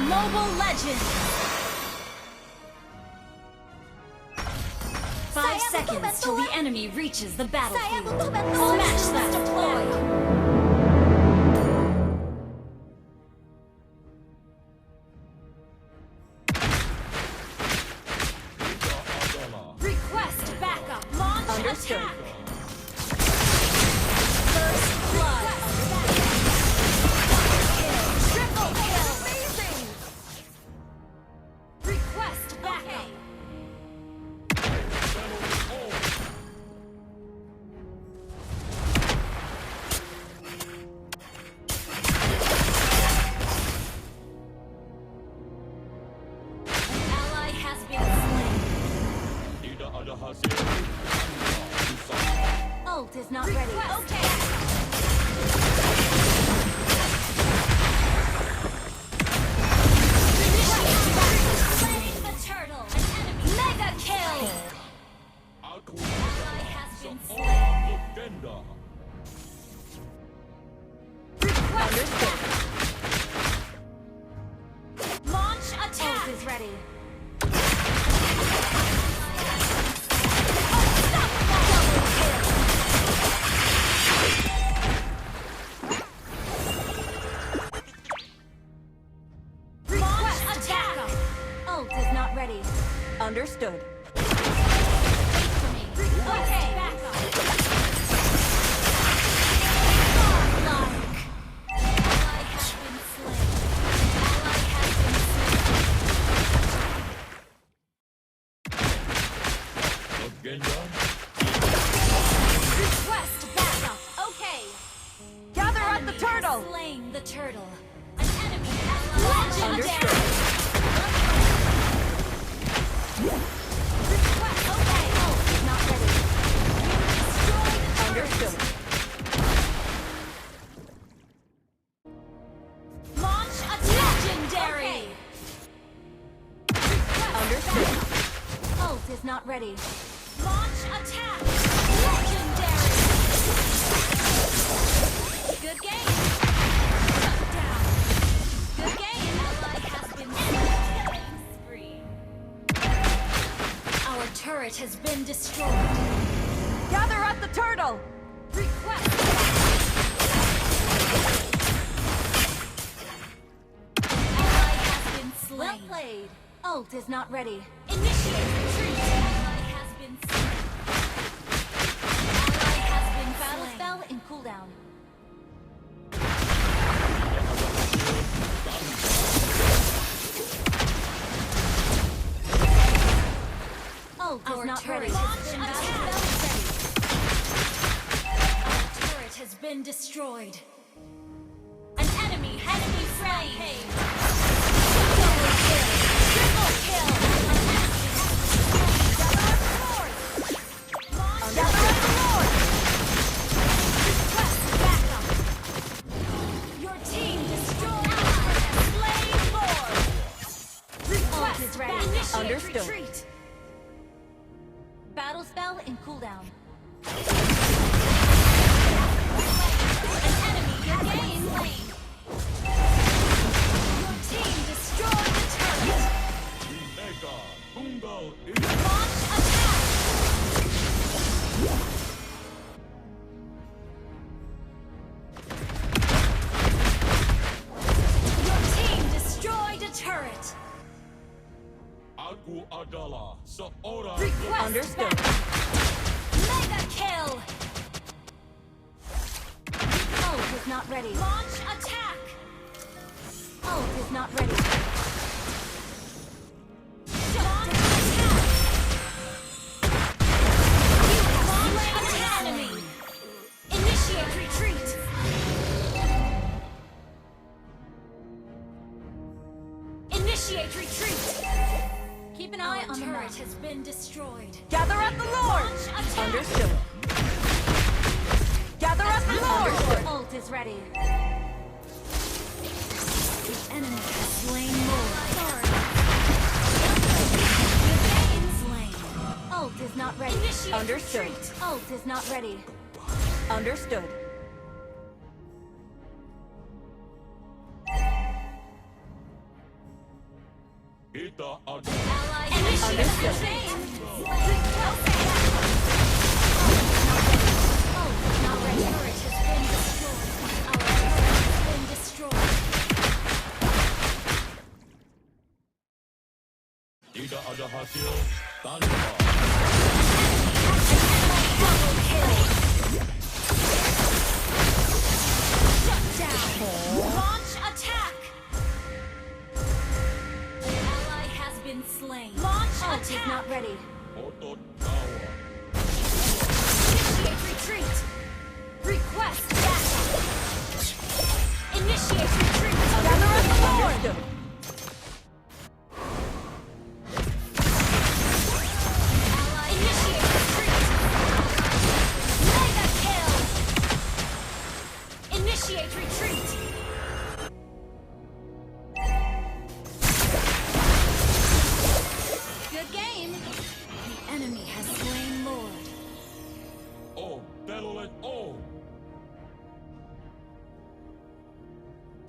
Mobile Legends! 5 seconds till the enemy reaches the battlefield. Smash that deploy! Understood. First blood. Triple kill. Amazing. Request backup. An ally has been slain. Ult is not ready. Okay. Slaying the turtle. An enemy. Mega kill. Ally has been slain. Request backup. Launch attack. Ult is ready. Ready. Understood. Wait for me. Okay. Back up. Ally has been slain. Ally has been slain. Request backup. Okay. Gather at the turtle. Slain the turtle. An enemy ally. Legendary. Request. Okay. Oh, not ready. You destroyed the turret. Understood. Launch attack. Legendary. Request. Understood. Ult is not ready. Launch attack. Legendary. Good game. Shut down. Good game. Ally has been killing spree. Our turret has been destroyed. Gather at the turtle. Request. Ally has been slain. Well played. Ult is not ready. Initiate retreat. Ally has been slain. Ally has been battle spell in cooldown. Ult is not ready. Launch attack. Our turret has been destroyed. An enemy slain. Double kill. Triple kill. An enemy has been slain. Gather up the Lord. Request backup. Your team destroyed. Slain Lord. Request is ready. Initiate Understood. retreat. Battle spell in cooldown. An enemy has been slain. Your team destroyed the turret. Launch attack. Your team destroyed a turret. Request Understood. backup. Mega kill. Ult is not ready. Launch attack. Ult is not ready. Launch attack. You have slain an enemy. Initiate retreat. Initiate retreat. Keep an eye on the turret has been destroyed. Gather at the Lord. Launch attack. Understood. Gather at the Lord. Ult is ready. The enemy has slain more. Slain. Ult is not ready. Initiate Understood. retreat. Ult is not ready. Understood. Ally initiate chain. Not ready. Turret has been destroyed. Our turret has been destroyed. Tidak ada hasil tanpa Double kill. Shut down. Launch attack. Ally has been slain. Launch attack. Is not ready. otot tawa. Initiate retreat. Request backup. Initiate retreat. Gather up the Lord! Ally initiate retreat. Mega kill. Initiate retreat. Good game. The enemy has slain Lord. Om, telolet Om.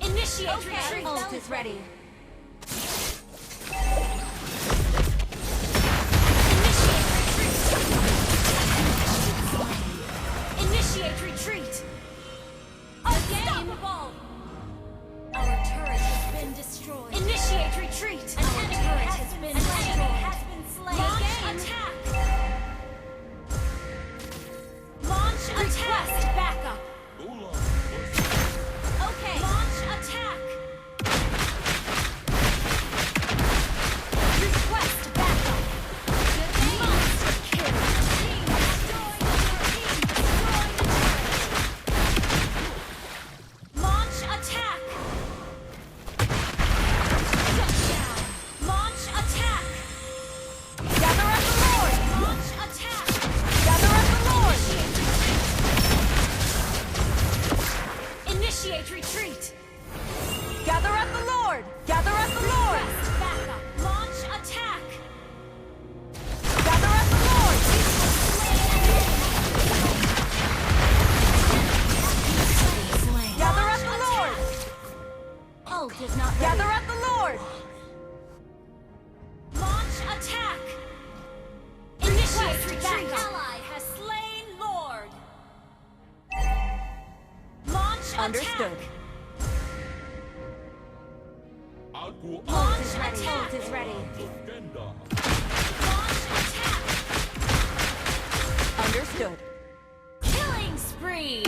Initiate retreat. Ult is ready. Initiate retreat. Unstoppable. Our turret has been destroyed. Initiate retreat. Our turret has been destroyed. Launch attack. Launch attack. Backup. Ulang. Okay. Launch attack. Request backup. Monster kill. Team destroyed the turret. Launch attack. Shut down. Launch attack. Gather up the Lord! Launch attack. Gather up the Lord! Initiate retreat. Gather up the Lord! Gather up the Lord! Request backup. Launch attack. Gather up the Lord! Gather up the Lord! Ult is not ready. Gather up the Lord! Launch attack. Initiate retreat. Ally has slain Lord. Launch Understood. attack. Aku Launch akan attack. Ult is ready. legenda. Launch attack. Understood. Killing spree.